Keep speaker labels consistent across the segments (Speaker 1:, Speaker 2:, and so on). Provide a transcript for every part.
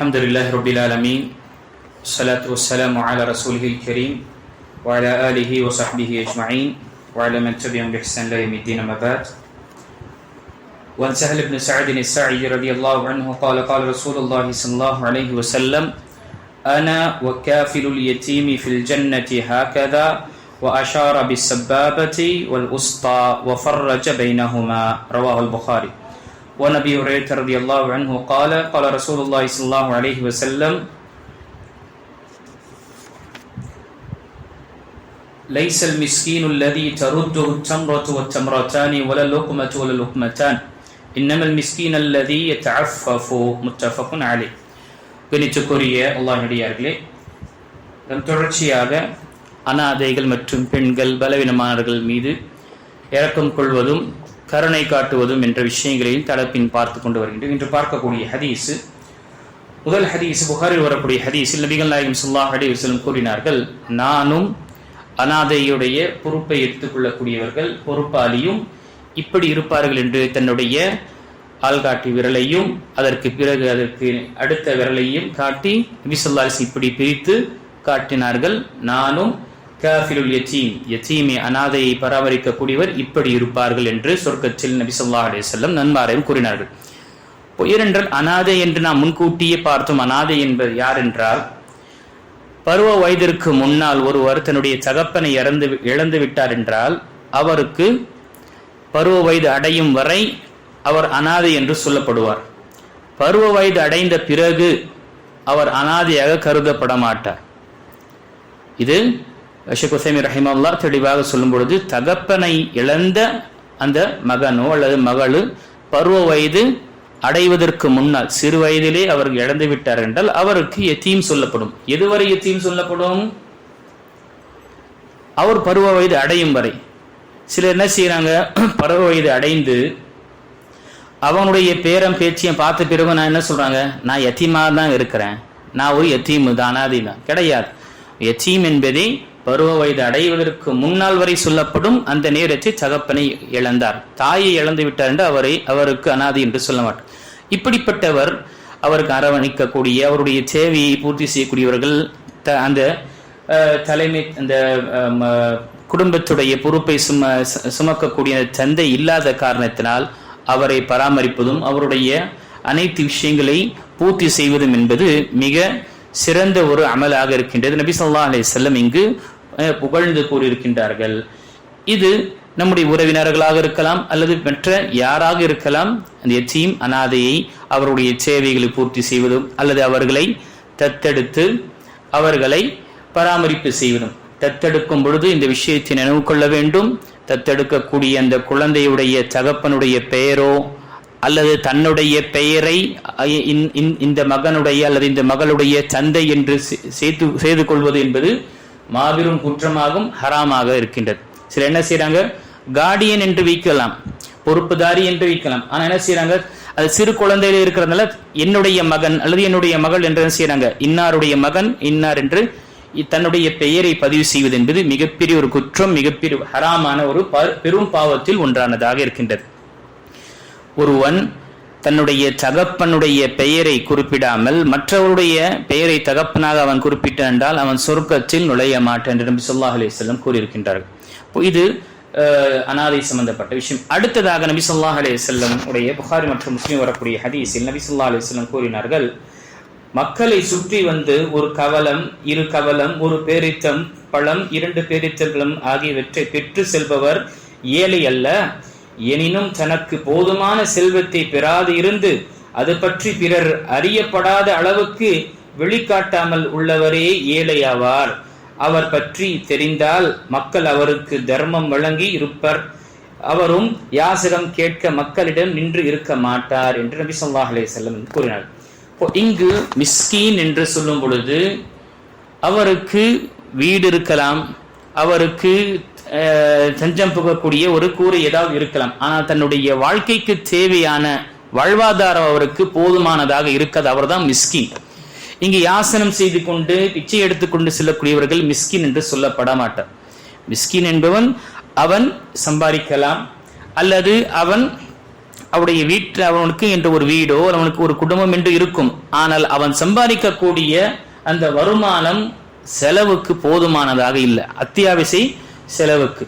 Speaker 1: الحمد لله رب العالمين والصلاة والسلام على رسوله الكريم وعلى آله وصحبه أجمعين وعلى من تبعهم بإحسان إلى يوم الدين أما بعد. وعن سهل بن سعد الساعدي رضي الله عنه قال قال رسول الله صلى الله عليه وسلم أنا وكافل اليتيم في الجنة هكذا وأشار بالسبابة والوسطى وفرج بينهما رواه البخاري. ونبي هريرة رضي الله عنه قال قال رسول الله صلى الله عليه وسلم ليس المسكين الذي ترده التمرة والتمرتان ولا اللقمة ولا اللقمتان إنما المسكين الذي يتعفف متفق عليه. கணித்துக்குரிய அல்லாஹ்வுடையார்களே, தொடர்ச்சியாக அனாதைகள் மற்றும் பெண்கள் பலவீனமானவர்கள் மீது இரக்கம் கொள்வதும் கருணை காட்டுவதும் என்ற விஷயங்களையும் தலைப்பின் பார்த்து கொண்டு வருகின்றோம். இன்று பார்க்கக்கூடிய ஹதீஸ், முதல் ஹதீஸ் புகாரில் வரக்கூடிய ஹதீஸில் நபிகள் நாயகம் ஸல்லல்லாஹு அலைஹி வஸல்லம் கூறினார்கள், நானும் அனாதையுடைய பொறுப்பை எடுத்துக்கொள்ளக்கூடியவர்கள் பொறுப்பாளியும் இப்படி இருப்பார்கள் என்று தன்னுடைய ஆள்காட்டி விரலையும் அதற்கு பிறகு அதற்கு அடுத்த விரலையும் காட்டி நபி ஸல்லல்லாஹு அலைஹி வஸல்லம் இப்படி பிரித்து காட்டினார்கள். நானும் காஃபிலுல் யதீம், யதீமை அனாதையை பராமரிக்கக்கூடியவர் இப்படி இருப்பார்கள் என்று சொர்க்கத்தில் நபி ஸல்லல்லாஹு அலைஹி வஸல்லம் நன்மாரையும் கூறினார்கள். ஏனென்றால் அனாதை என்று நாம் முன்கூட்டியே பார்த்தோம். அனாதை என்பது யார் என்றால், பருவ வயதிற்கு முன்னால் ஒருவர் தன்னுடைய தகப்பனை இழந்து விட்டார் என்றால் அவருக்கு பருவ வயது அடையும் வரை அவர் அனாதை என்று சொல்லப்படுவார். பருவ வயது அடைந்த பிறகு அவர் அனாதையாக கருதப்பட மாட்டார். இது ஷேக் உசைமீன் ரஹிமஹுல்லாஹ் தெளிவாக சொல்லும் பொழுது, தகப்பனை இழந்த அந்த மகனோ அல்லது மகளு பருவ வயது அடைவதற்கு முன்னால் சிறு வயதிலே அவர் இழந்து விட்டார் என்றால் அவருக்கு யதீம் சொல்லப்படும். எதுவரை யதீம் சொல்லப்படும்? அவர் பருவ வயது அடையும் வரை. சிலர் என்ன செய்யறாங்க, பருவ வயது அடைந்து அவனுடைய பேரம் பேச்சியை பார்த்த பிறகு நான் என்ன சொல்றாங்க, நான் யதீமாக தான் இருக்கிறேன், நான் ஒரு யதீம் தான், அனாதை தான். கிடையாது. யதீம் என்பதே பருவ வயது அடைவதற்கு முன்னால் வரை சொல்லப்படும். அந்த நேரத்தில் தகப்பனை இழந்தார், தாயை இழந்து விட்டார் என்று அவருக்கு அனாதை என்று சொல்ல மாட்டார். இப்படிப்பட்டவர் அவருக்கு அரவணைக்கக்கூடிய அவருடைய தேவையை பூர்த்தி செய்யக்கூடியவர்கள், அந்த தலைமை அந்த குடும்பத்துடைய பொறுப்பை சுமக்கக்கூடிய தந்தை இல்லாத காரணத்தினால் அவரை பராமரிப்பதும் அவருடைய அனைத்து விஷயங்களை பூர்த்தி செய்வதும் என்பது மிக சிறந்த ஒரு அமலாக இருக்கின்றது. நபி ஸல்லல்லாஹு அலைஹி வஸல்லம் இங்கு புகழ்ந்து கூறியிருக்கின்றார்கள். இது நம்முடைய உறவினர்களாக இருக்கலாம் அல்லது மற்ற யாராக இருக்கலாம். அந்த யதீம் அனாதையை அவருடைய சேவைகளை பூர்த்தி செய்வதும் அல்லது அவர்களை தத்தெடுத்து அவர்களை பராமரிப்பு செய்வதும். தத்தெடுக்கும் பொழுது இந்த விஷயத்தை நினைவு கொள்ள வேண்டும். தத்தெடுக்கக்கூடிய அந்த குழந்தையுடைய தகப்பனுடைய பெயரோ அல்லது தன்னுடைய பெயரை இந்த மகனுடைய அல்லது இந்த மகளுடைய தந்தை என்று செய்து கொள்வது என்பது மாபெரும் குற்றமாகும், ஹராமாக இருக்கின்றது. சில என்ன செய்யறாங்க, கார்டியன் என்று வைக்கலாம், பொறுப்புதாரி என்று வைக்கலாம். ஆனா என்ன செய்யறாங்க, அது சிறு குழந்தையில இருக்கிறதுனால என்னுடைய மகன் அல்லது என்னுடைய மகள் என்று என்ன செய்யறாங்க, இன்னாருடைய மகன் இன்னார் என்று தன்னுடைய பெயரை பதிவு செய்வது என்பது மிகப்பெரிய ஒரு குற்றம், மிகப்பெரிய ஹராமான ஒரு பெரும் பாவத்தில் ஒன்றானதாக இருக்கின்றது. ஒருவன் தன்னுடைய தகப்பனுடைய பெயரை குறிப்பிடாமல் மற்றவருடைய பெயரை தகப்பனாக அவன் குறிப்பிட்டான் என்றால் அவன் சொர்க்கத்தில் நுழைய மாட்டான் என்று நபி ஸல்லல்லாஹு அலைஹி வஸல்லம் கூறியிருக்கின்றார்கள். இது அனாதை சம்பந்தப்பட்ட விஷயம். அடுத்ததாக நபி ஸல்லல்லாஹு அலைஹி வஸல்லம் உடைய புகாரி மற்றும் முஸ்லிம் வரக்கூடிய ஹதீஸில் நபி ஸல்லல்லாஹு அலைஹி வஸல்லம் கூறினார்கள், மக்களை சுற்றி வந்து ஒரு கவலம், இரு கவலம், ஒரு பேரித்தம் பழம், 2 பேரித்தங்களும் ஆகியவற்றை பெற்று செல்பவர் ஏழை அல்ல. எனினும் தனக்கு போதுமான செல்வத்தை பெறாது இருந்து அது பற்றி பிறர் அறியப்படாத அளவுக்கு வெளிக்காட்டாமல் உள்ளவரே ஏழையாவார். அவர் பற்றி தெரிந்தால் மக்கள் அவருக்கு தர்மம் வழங்கி இருப்பர், அவரும் யாசகம் கேட்க மக்களிடம் நின்று இருக்க மாட்டார் என்று நபி ஸல்லல்லாஹு அலைஹி வஸல்லம் கூறினார். இங்கு மிஸ்கீன் என்று சொல்லும் பொழுது அவருக்கு வீடு இருக்கலாம், அவருக்கு தஞ்சம் புகக்கூடிய ஒரு கூரை ஏதாவது இருக்கலாம். ஆனால் தன்னுடைய வாழ்க்கைக்கு தேவையான வாழ்வாதாரம் அவருக்கு போதுமானதாக இருக்காது. அவர் தான் மிஸ்கின். இங்கு யாசனம் செய்து கொண்டு பிச்சை எடுத்துக்கொண்டு செல்லக்கூடியவர்கள் மிஸ்கின் என்று சொல்லப்பட மாட்டார். மிஸ்கின் என்பவன் அவன் சம்பாதிக்கலாம் அல்லது அவன் அவருடைய வீட்டில் அவனுக்கு என்று ஒரு வீடோ அவனுக்கு ஒரு குடும்பம் என்று இருக்கும். ஆனால் அவன் சம்பாதிக்கக்கூடிய அந்த வருமானம் செலவுக்கு போதுமானதாக இல்லை, அத்தியாவசிய செலவுக்கு.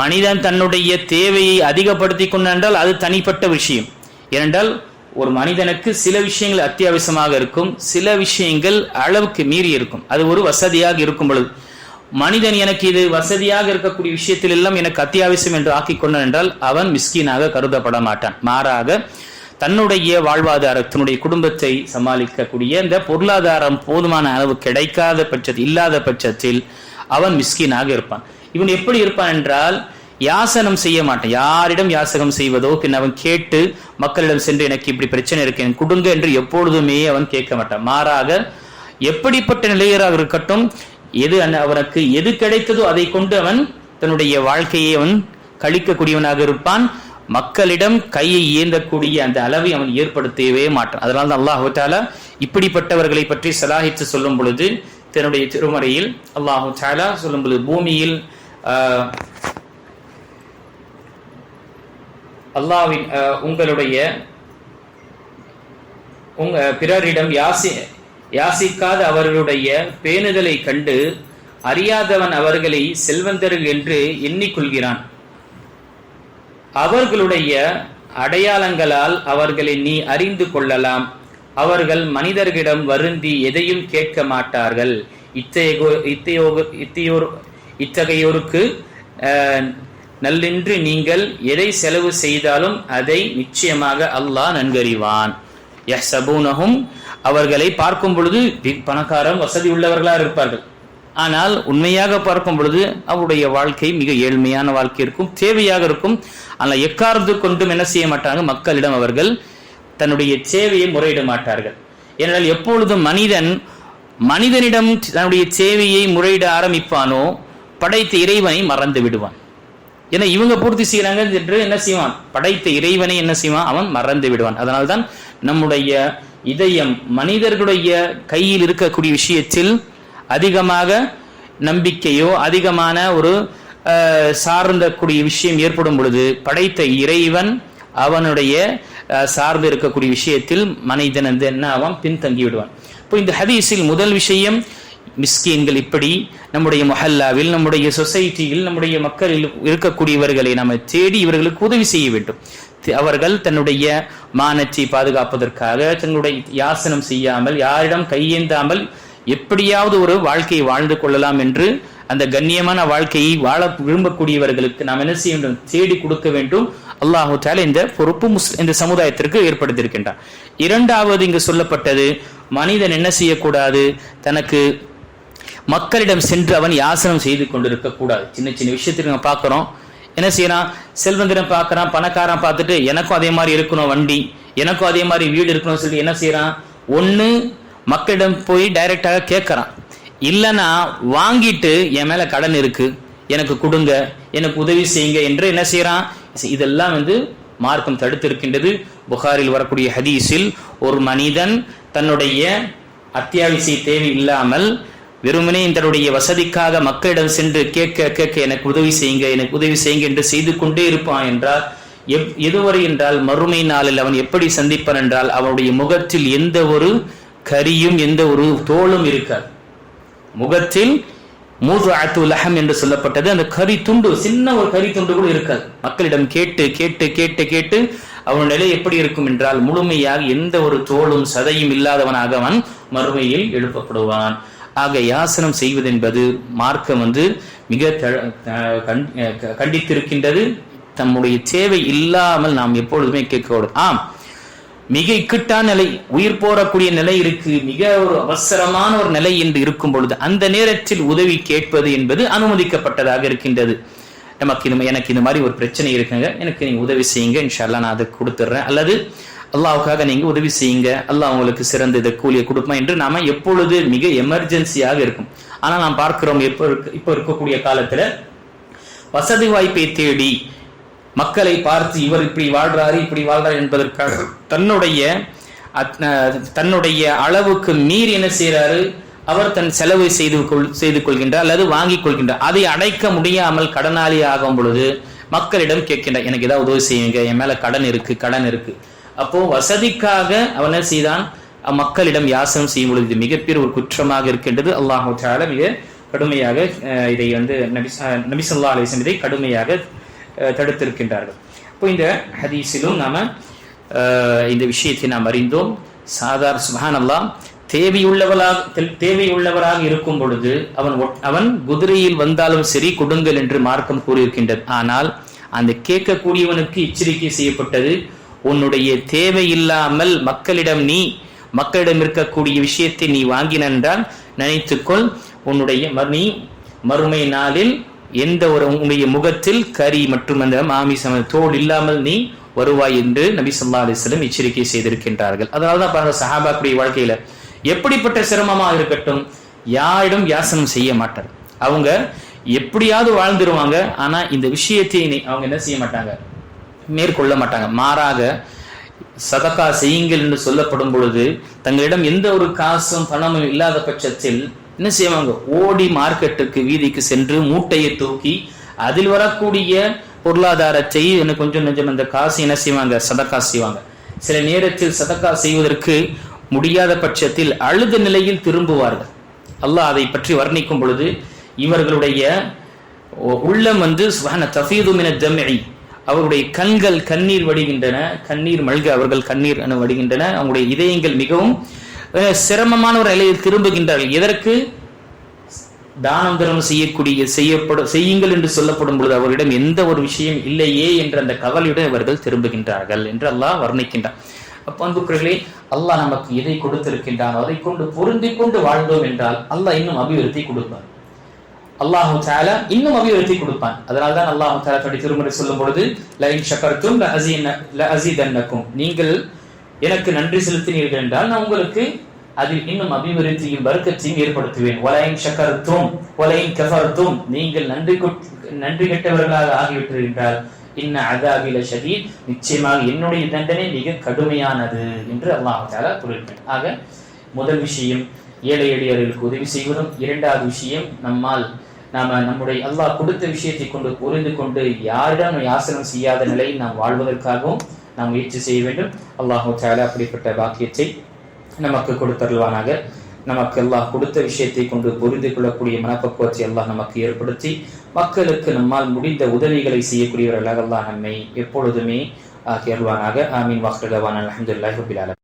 Speaker 1: மனிதன் தன்னுடைய தேவையை அதிகப்படுத்திக் கொண்டால் அது தனிப்பட்ட விஷயம். ஏனென்றால் ஒரு மனிதனுக்கு சில விஷயங்கள் அத்தியாவசியமாக இருக்கும், சில விஷயங்கள் அளவுக்கு மீறி இருக்கும். அது ஒரு வசதியாக இருக்கும் பொழுது மனிதன் எனக்கு இது வசதியாக இருக்கக்கூடிய விஷயத்தில் எல்லாம் எனக்கு அத்தியாவசியம் என்று ஆக்கிக் கொண்டான் என்றால் அவன் மிஸ்கீனாக கருதப்பட மாட்டான். மாறாக தன்னுடைய வாழ்வாதாரத்தினுடைய குடும்பத்தை சமாளிக்கக்கூடிய இந்த பொருளாதாரம் போதுமான அளவு கிடைக்காத பட்சத்தில் இல்லாத பட்சத்தில் அவன் மிஸ்கீனாக இருப்பான். இவன் எப்படி இருப்பான் என்றால் யாசனம் செய்ய மாட்டான். யாரிடம் யாசகம் செய்வதோ பின் அவன் கேட்டு மக்களிடம் சென்று எனக்கு இப்படி பிரச்சனை இருக்கு கொடுங்க என்று எப்பொழுதுமே அவன் கேட்க மாட்டான். மாறாக எப்படிப்பட்ட நிலையராக இருக்கட்டும், எது அவனுக்கு எது கிடைத்ததோ அதை கொண்டு அவன் தன்னுடைய வாழ்க்கையை அவன் கழிக்கக்கூடியவனாக இருப்பான். மக்களிடம் கையை ஏந்தக்கூடிய அந்த அளவை அவன் ஏற்படுத்தவே மாட்டான். அதனால தான் அல்லாஹ் தஆலா இப்படிப்பட்டவர்களை பற்றி சலாஹித்து சொல்லும் பொழுது தன்னுடைய திருமறையில் அல்லாஹ் தஆலா சொல்லும் பொழுது பூமியில் அல்லாஹ்வின் உங்களுடைய பிறரிடம் யாசிக்காத அவர்களுடைய பேணுதலை கண்டு அறியாதவன் அவர்களை செல்வந்தர்கள் என்று எண்ணிக்கொள்கிறான். அவர்களுடைய அடையாளங்களால் அவர்களை நீ அறிந்து கொள்ளலாம். அவர்கள் மனிதர்களிடம் வருந்தி எதையும் கேட்க மாட்டார்கள். இத்தகையோருக்கு நல்லென்று நீங்கள் எதை செலவு செய்தாலும் அதை நிச்சயமாக அல்லாஹ் நன்கறிவான். யஹ்சபூனஹும் அவர்களை பார்க்கும் பொழுது பணக்காரம் வசதி உள்ளவர்களாக இருப்பார்கள். ஆனால் உண்மையாக பார்க்கும் பொழுது அவருடைய வாழ்க்கை மிக ஏழ்மையான வாழ்க்கை இருக்கும், தேவையாக இருக்கும். ஆனால் எக்காரத்து கொண்டும் என்ன செய்ய மாட்டாங்க, மக்களிடம் அவர்கள் தன்னுடைய சேவையை முறையிட மாட்டார்கள். ஏனென்றால் எப்பொழுதும் மனிதனிடம் தன்னுடைய சேவையை முறையிட ஆரம்பிப்பானோ படைத்த இறைவனை மறந்து விடுவான். ஏன்னா இவங்க பூர்த்தி செய்யறாங்க என்று என்ன செய்வான், படைத்த இறைவனை என்ன செய்வான், அவன் மறந்து விடுவான். அதனால்தான் நம்முடைய இதயம் மனிதர்களுடைய கையில் இருக்கக்கூடிய விஷயத்தில் அதிகமாக நம்பிக்கையோ அதிகமான ஒரு சார்ந்த கூடிய விஷயம் ஏற்படும் பொழுது படைத்த இறைவன் அவனுடைய சார்ந்து இருக்கக்கூடிய விஷயத்தில் மனிதன் என்ன அவன் பின்தங்கி விடுவான். இப்போ இந்த ஹதீஸில் முதல் விஷயம், மிஸ்கீன்கள் இப்படி நம்முடைய மொஹல்லாவில் நம்முடைய சொசைட்டியில் நம்முடைய மக்களில் இருக்கக்கூடியவர்களை நம்ம தேடி இவர்களுக்கு உதவி செய்ய வேண்டும். அவர்கள் தன்னுடைய மானத்தை பாதுகாப்பதற்காக தன்னுடைய யாசனம் செய்யாமல் யாரிடம் கையேந்தாமல் எப்படியாவது ஒரு வாழ்க்கையை வாழ்ந்து கொள்ளலாம் என்று அந்த கண்ணியமான வாழ்க்கையை வாழ விரும்பக்கூடியவர்களுக்கு நாம் என்ன செய்ய வேண்டும், தேடி கொடுக்க வேண்டும். அல்லாஹு தஆலா இந்த பொறுப்பு இந்த சமுதாயத்திற்கு ஏற்படுத்தியிருக்கின்றார். இரண்டாவது இங்கு சொல்லப்பட்டது, மனிதன் என்ன செய்யக்கூடாது, தனக்கு மக்களிடம் சென்று அவன் யாசனம் செய்து கொண்டிருக்க கூடாது. சின்ன சின்ன விஷயத்துக்கு நம்ம பார்க்கிறோம், என்ன செய்யறான், செல்வந்தரம் பார்க்கறான், பணக்காரன் பார்த்துட்டு எனக்கும் அதே மாதிரி இருக்கணும் வண்டி, எனக்கும் அதே மாதிரி வீடு இருக்கணும்னு சொல்லிட்டு என்ன செய்யறான், ஒண்ணு மக்களிடம் போய் டைரக்டாக கேட்கறான், இல்லைன்னா வாங்கிட்டு என் மேல கடன் இருக்கு எனக்கு கொடுங்க, எனக்கு உதவி செய்யுங்க என்று என்ன செய்யறான். இதெல்லாம் மார்க்கம் தடுத்து இருக்கின்றது. புகாரில் வரக்கூடிய ஹதீஸில் ஒரு மனிதன் தன்னுடைய அத்தியாவசிய தேவை இல்லாமல் வெறுமனே தன்னுடைய வசதிக்காக மக்களிடம் சென்று கேட்க கேட்க எனக்கு உதவி செய்யுங்க என்று செய்து கொண்டே இருப்பான் என்றால் எதுவரை என்றால் மறுமை நாளில் அவன் எப்படி சந்திப்பான் என்றால் அவனுடைய முகத்தில் எந்த ஒரு கரியும் எந்த ஒரு தோளும் இருக்காது. முகத்தில் மூதுஅத்துல் லஹம் என்று சொல்லப்பட்டது, அந்த கரி துண்டு, சின்ன ஒரு கரி துண்டு கூட இருக்காது. மக்களிடம் கேட்டு கேட்டு கேட்டு கேட்டு அவன் நிலை எப்படி இருக்கும் என்றால் முழுமையாக எந்த ஒரு தோளும் சதையும் இல்லாதவனாக அவன் மறுமையில் எழுப்பப்படுவான். ஆக யாசனம் செய்வது என்பது மார்க்கம் மிக கண்டித்திருக்கின்றது. தம்முடைய தேவை இல்லாமல் நாம் எப்பொழுதுமே கேட்கக்கூடாது. ஆம், மிக இக்கட்டான நிலை, உயிர் போறக்கூடிய நிலை இருக்கு, மிக ஒரு அவசரமான ஒரு நிலை என்று இருக்கும் பொழுது அந்த நேரத்தில் உதவி கேட்பது என்பது அனுமதிக்கப்பட்டதாக இருக்கின்றது. எனக்கு இந்த மாதிரி ஒரு பிரச்சனை இருக்குங்க, எனக்கு நீங்க உதவி செய்யுங்க, இன்ஷா அல்லாஹ் நான் அதை கொடுத்துட்றேன், அல்லது அல்லாஹ்வுக்காக நீங்க உதவி செய்யுங்க, அல்லாஹ் உங்களுக்கு சிறந்த இதை கூலியை கொடுப்பான் என்று நாம எப்பொழுது மிக எமர்ஜென்சியாக இருக்கும். ஆனால் நாம் பார்க்கிறோம் இப்போ இருக்கக்கூடிய காலத்துல வசதி வாய்ப்பை தேடி மக்களை பார்த்து இவர் இப்படி வாழ்றாரு இப்படி வாழ்றாரு என்பதற்காக தன்னுடைய அளவுக்கு மீறி என்ன செய்யறாரு, அவர் தன் செலவை செய்து கொள்கின்றார் அல்லது வாங்கிக் கொள்கின்றார். அதை அடைக்க முடியாமல் கடனாளி ஆகும் பொழுது மக்களிடம் கேட்கின்றான், எனக்கு ஏதாவது உதவி செய்யுங்க, என் மேல கடன் இருக்கு. அப்போ வசதிக்காக அவன் என்ன செய்தான், மக்களிடம் யாசனம் செய்யும் பொழுது இது மிகப்பெரிய ஒரு குற்றமாக இருக்கின்றது. அல்லாஹ் தஆலா மிக கடுமையாக இதை நபி ஸல்லல்லாஹு அலைஹி வஸல்லம் இதை கடுமையாக தடுத்திருக்கின்றார்கள். இப்போ இந்த ஹதீஸிலும் நாம இந்த விஷயத்தை நாம் அறிந்தோம். சாதாரண சுப்ஹானல்லாஹ் தேவையுள்ளவராக இருக்கும் பொழுது அவன் குதிரையில் வந்தாலும் சரி கொடுங்கள் என்று மார்க்கம் கூறியிருக்கின்றது. ஆனால் அந்த கேட்கக்கூடியவனுக்கு எச்சரிக்கை செய்யப்பட்டது, உன்னுடைய தேவையில்லாமல் மக்களிடம் இருக்கக்கூடிய விஷயத்தை நீ வாங்கினால் நினைத்துக்கொள், நீ மறுமை நாளில் எந்த ஒரு உன்னுடைய முகத்தில் கரி மற்றும் அந்த மாமிசம் தோல் இல்லாமல் நீ வருவாய் என்று நபி ஸல்லல்லாஹு அலைஹி வஸல்லம் எச்சரிக்கை செய்திருக்கின்றார்கள். அதனாலதான் பாருங்க, சஹாபாக்களுடைய வாழ்க்கையில எப்படிப்பட்ட சிரமமாக இருக்கட்டும் யாரிடம் யாசனம் செய்ய மாட்டார். அவங்க எப்படியாவது வாழ்ந்துருவாங்க. ஆனா இந்த விஷயத்தை அவங்க என்ன செய்ய மாட்டாங்க, மேற்கொள்ள மாட்டாங்க. மாறாக சதகா செய்யுங்கள் என்று சொல்லப்படும் பொழுது தங்களிடம் எந்த ஒரு காசும் பணமும் இல்லாத பட்சத்தில் என்ன செய்வாங்க, ஓடி மார்க்கெட்டுக்கு வீதிக்கு சென்று மூட்டையை தூக்கி அதில் வரக்கூடிய பொருளாதாரத்தை கொஞ்சம் அந்த காசு என்ன செய்வாங்க, சதகா செய்வாங்க. சில நேரத்தில் சதகா செய்வதற்கு முடியாத பட்சத்தில் அழுத நிலையில் திரும்புவார்கள். அல்லாஹ் அதை பற்றி வர்ணிக்கும் பொழுது இவர்களுடைய உள்ளம் சுப்ஹான தஃபீது மின தம்இ, அவருடைய கண்கள் கண்ணீர் வடிகின்றன, கண்ணீர் மல்க அவர்கள் கண்ணீர் வடிகின்றன. அவங்களுடைய இதயங்கள் மிகவும் சிரமமான ஒரு நிலையில் திரும்புகின்றார்கள். எதற்கு? தானம் தர்மம் செய்யுங்கள் என்று சொல்லப்படும் பொழுது அவர்களிடம் எந்த ஒரு விஷயம் இல்லையே என்ற அந்த கவலையுடன் அவர்கள் திரும்புகின்றார்கள் என்று அல்லாஹ் வர்ணிக்கின்றார். அப்ப அன்புக்குரியவர்களே, அல்லாஹ் நமக்கு எதை கொடுத்திருக்கின்றான் அதை கொண்டு பொருந்தி கொண்டு வாழ்ந்தோம் என்றால் அல்லாஹ் இன்னும் அபிவிருத்தி கொடுப்பான். அல்லாஹு தஆலா இன்னும் அபிவிருத்தி கொடுப்பான். அதனால்தான் அல்லாஹு தஆலா தன்னுடைய திருமறை சொல்லும் பொழுது லஇன் ஷகர்தும் லஅஸீதன்னக்கும், நீங்கள் எனக்கு நன்றி செலுத்தினீர்கள் என்றால் நான் உங்களுக்கு அதில் இன்னும் அபிவிருத்தியும் பரக்கத்தையும் ஏற்படுத்துவேன். வலஇன் ஷகர்தும் வலஇன் கஃபர்தும், நீங்கள் நன்றி கெட்டவர்களாக ஆகிவிட்டீர்கள் என்றால் இன்ன அஸாபி லஷதீத், நிச்சயமாக என்னுடைய தண்டனை மிக கடுமையானது என்று அல்லாஹ் தஆலா கூறுகிறார். ஆக முதல் விஷயம் ஏழை எளியவர்களுக்கு உதவி செய்வதும், இரண்டாவது விஷயம் நம்முடைய அல்லாஹ் கொடுத்த விஷயத்தை கொண்டு புரிந்து கொண்டு யாரிடம் யாசனம் செய்யாத நிலையில் நாம் வாழ்வதற்காகவும் நாம் முயற்சி செய்ய வேண்டும். அல்லாஹ் தஆலா அப்படிப்பட்ட பாக்கியத்தை நமக்கு கொடுத்தருள்வானாக. நமக்கு அல்லாஹ் கொடுத்த விஷயத்தை கொண்டு புரிந்து கொள்ளக்கூடிய மனப்பக்குவத்தை அல்லாஹ் நமக்கு ஏற்படுத்தி மக்களுக்கு நம்மால் முடிந்த உதவிகளை செய்யக்கூடியவர்களாக அல்லாஹ் நம்மை எப்பொழுதுமே ஆக்கி அருள்வானாக. ஆமீன். வாஹிரு தஅவானா அல்ஹம்துலில்லாஹி ரப்பில் ஆலமீன்.